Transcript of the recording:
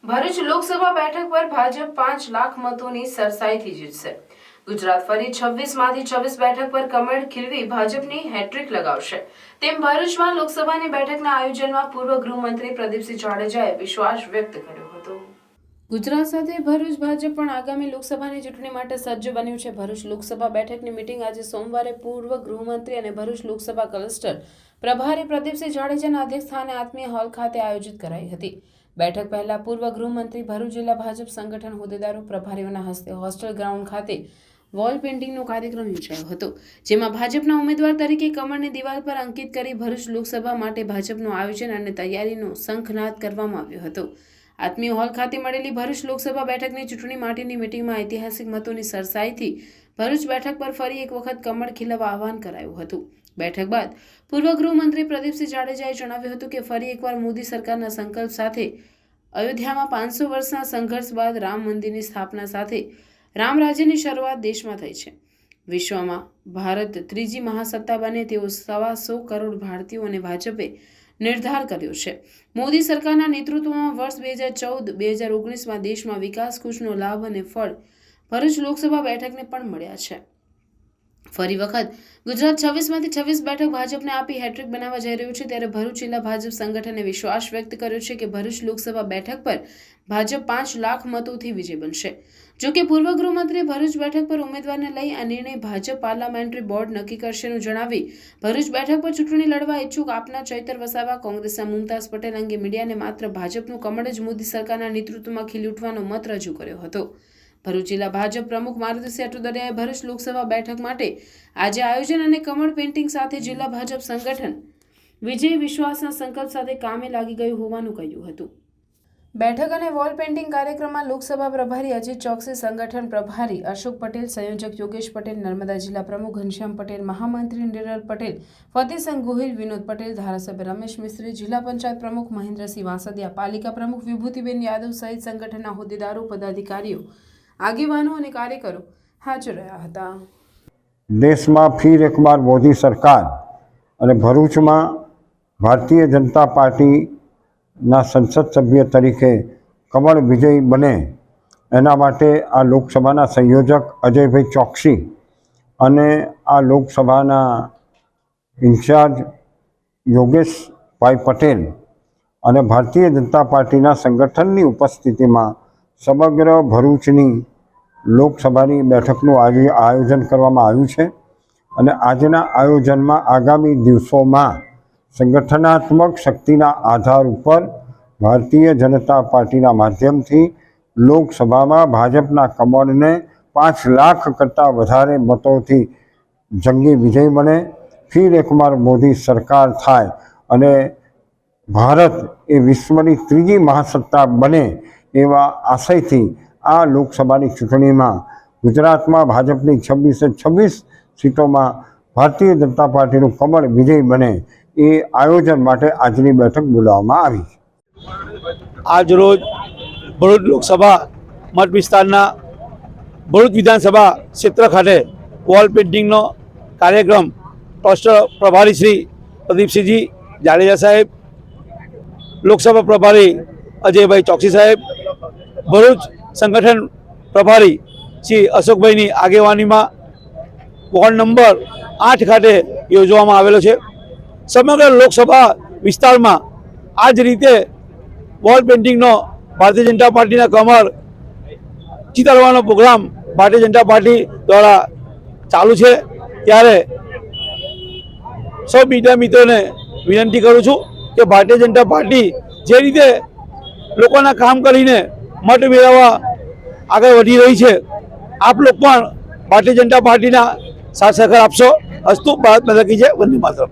ભરૂચ લોકસભા બેઠક પર ભાજપ 5 લાખ મતોની સરસાઈથી જીતશે। ગુજરાત ફરી 26માંથી 26 બેઠક પર કમળ ખીલવી ભાજપની હેટ્રિક લગાવશે તેમ ભરૂચમાં લોકસભાની બેઠકના આયોજનમાં પૂર્વ ગૃહમંત્રી પ્રદીપસિંહ જાડેજાએ વિશ્વાસ વ્યક્ત કર્યો હતો। ગુજરાત સાથે ભરૂચ ભાજપ પણ આગામી લોકસભાની ચૂંટણી માટે સજ્જ બન્યું છે। ભરૂચ લોકસભા બેઠકની મીટિંગ આજે સોમવારે પૂર્વ ગૃહમંત્રી અને ભરૂચ લોકસભા ક્લસ્ટર પ્રભારી પ્રદીપસિંહ જાડેજાના અધ્યક્ષસ્થાને આત્મીય હોલ ખાતે આયોજિત કરાઈ હતી। બેઠક પહેલા પૂર્વ ગૃહમંત્રી ભરૂચ જિલ્લા ભાજપ સંગઠન હોદ્દેદારો પ્રભારીઓના હસ્તે હોસ્ટેલ ગ્રાઉન્ડ ખાતે વોલ પેઇન્ટિંગનો કાર્યક્રમ યોજાયો હતો, જેમાં ભાજપના ઉમેદવાર તરીકે કમળની દિવાલ પર અંકિત કરી ભરૂચ લોકસભા માટે ભાજપનું આયોજન અને તૈયારીનો શંખનાદ કરવામાં આવ્યો હતો। આત્મીય હોલ ખાતે મળેલી ભરૂચ લોકસભા બેઠકની ચૂંટણી માટેની મીટિંગમાં ઐતિહાસિક મતોની સરસાઈથી ભરૂચ બેઠક પર ફરી એક વખત કમળ ખીલવા આહવાન કરાયું હતું। બેઠક બાદ પૂર્વ ગૃહમંત્રી પ્રદીપસિંહ જાડેજાએ જણાવ્યું હતું કે ફરી એકવાર મોદી સરકારના સંકલ્પ સાથે અયોધ્યામાં 500 વર્ષના સંઘર્ષ બાદ રામ મંદિરની સ્થાપના સાથે રામ રાજ્યની શરૂઆત દેશમાં થઈ છે। વિશ્વમાં ભારત ત્રીજી મહાસત્તા બને તેવો 125 કરોડ ભારતીયો અને ભાજપે નિર્ધાર કર્યો છે। મોદી સરકારના નેતૃત્વમાં વર્ષ 2014-2019માં દેશમાં વિકાસ કૂચનો લાભ અને ફળ ભરૂચ લોકસભા બેઠકને પણ મળ્યા છે। ફરી વખત ગુજરાત 26માંથી 26 બેઠક ભાજપને આપી હેટ્રિક બનાવવા જઈ રહ્યું છે, ત્યારે ભરૂચ જિલ્લા ભાજપ સંગઠને વિશ્વાસ વ્યક્ત કર્યો છે કે ભરૂચ લોકસભા બેઠક પર ભાજપ 5 લાખ મતોથી વિજય બનશે। જો કે પૂર્વ ગૃહમંત્રીએ ભરૂચ બેઠક પર ઉમેદવારને લઈ આ નિર્ણય ભાજપ પાર્લામેન્ટરી બોર્ડ નક્કી કરશેનું જણાવી ભરૂચ બેઠક પર ચૂંટણી લડવા ઈચ્છુક આપના ચૈતર વસાવા, કોંગ્રેસના મુમતાઝ પટેલ અંગે મીડિયાને માત્ર ભાજપનું કમળ જ મોદી સરકારના નેતૃત્વમાં ખીલી ઉઠવાનો મત રજૂ કર્યો હતો। ભરૂચ જિલ્લા ભાજપ પ્રમુખ મારુતિસિંહ અટુદરિયાએ ભરૂચ લોકસભા બેઠક માટે આજે આયોજન અને કમળ પેઇન્ટિંગ સાથે જિલ્લા ભાજપ સંગઠન વિજય વિશ્વાસના સંકલ્પ સાથે કામે લાગી ગયું હોવાનું કહ્યું હતું। બેઠક અને વોલ પેઇન્ટિંગ કાર્યક્રમમાં લોકસભા પ્રભારી અજીત ચોકસી, સંગઠન પ્રભારી અશોક પટેલ, સંયોજક યોગેશ પટેલ, નર્મદા જિલ્લા પ્રમુખ ઘનશ્યામ પટેલ, મહામંત્રી નિરલ પટેલ, ફતેહસંગ ગોહિલ, વિનોદ પટેલ, ધારાસભ્ય રમેશ મિસ્ત્રી, જિલ્લા પંચાયત પ્રમુખ મહેન્દ્રસિંહ વાસદિયા, પાલિકા પ્રમુખ વિભૂતિબેન યાદવ સહિત સંગઠનના હોદ્દેદારો, પદાધિકારીઓ, આગેવાનો અને કાર્યકરો હાજર રહ્યા હતા। દેશમાં ફિર એક બાર મોદી સરકાર અને ભરૂચમાં ભારતીય જનતા પાર્ટીના સંસદ સભ્ય તરીકે કમળ વિજય બને એના માટે આ લોકસભાના સંયોજક અજયભાઈ ચોકસી અને આ લોકસભાના ઇન્ચાર્જ યોગેશભાઈ પટેલ અને ભારતીય જનતા પાર્ટીના સંગઠનની ઉપસ્થિતિમાં સમગ્ર ભરૂચની લોકસભાની બેઠકનું આયોજન કરવામાં આવ્યું છે અને આજના આયોજનમાં આગામી દિવસોમાં સંગઠનાત્મક શક્તિના આધાર ઉપર ભારતીય જનતા પાર્ટીના માધ્યમથી લોકસભામાં ભાજપના કમળને 5 લાખ કરતાં વધારે મતોથી જંગી વિજય બને, ફિર એકવાર મોદી સરકાર થાય અને ભારત એ વિશ્વની ત્રીજી મહાસત્તા બને એવા આશયથી આ લોકસભાની ચૂંટણીમાં ગુજરાતમાં ભાજપની 26 સીટોમાં ભારતીય જનતા પાર્ટીનું કમળ વિજય બને એ આયોજન માટે આજની બેઠક બોલાવવામાં આવી છે। આજરોજ ભરૂચ લોકસભા મત વિસ્તારના ભરૂચ વિધાનસભા ક્ષેત્ર ખાતે વોલ પેઇન્ટિંગનો કાર્યક્રમ ટ્રસ્ટ પ્રભારી શ્રી પ્રદીપસિંહજી જાડેજા સાહેબ, લોકસભા પ્રભારી અજયભાઈ ચોકસી સાહેબ, ભરૂચ સંગઠન પ્રભારી શ્રી અશોકભાઈની આગેવાનીમાં વોર્ડ નંબર 8 ખાતે યોજવામાં આવેલો છે। સમગ્ર લોકસભા વિસ્તારમાં આ જ રીતે વોલ પેઇન્ટિંગનો ભારતીય જનતા પાર્ટીના કમળ ચિતારવાનો પ્રોગ્રામ ભારતીય જનતા પાર્ટી દ્વારા ચાલુ છે। ત્યારે સૌ મીડિયા મિત્રોને વિનંતી કરું છું કે ભારતીય જનતા પાર્ટી જે રીતે લોકોના કામ કરીને મત મેળવવા આગળ વધી રહી છે, આપ લોકો પણ ભારતીય જનતા પાર્ટીના સાથ સહકાર આપશો। અસ્તુ ભારત માતા કી જય, વંદે માતરમ।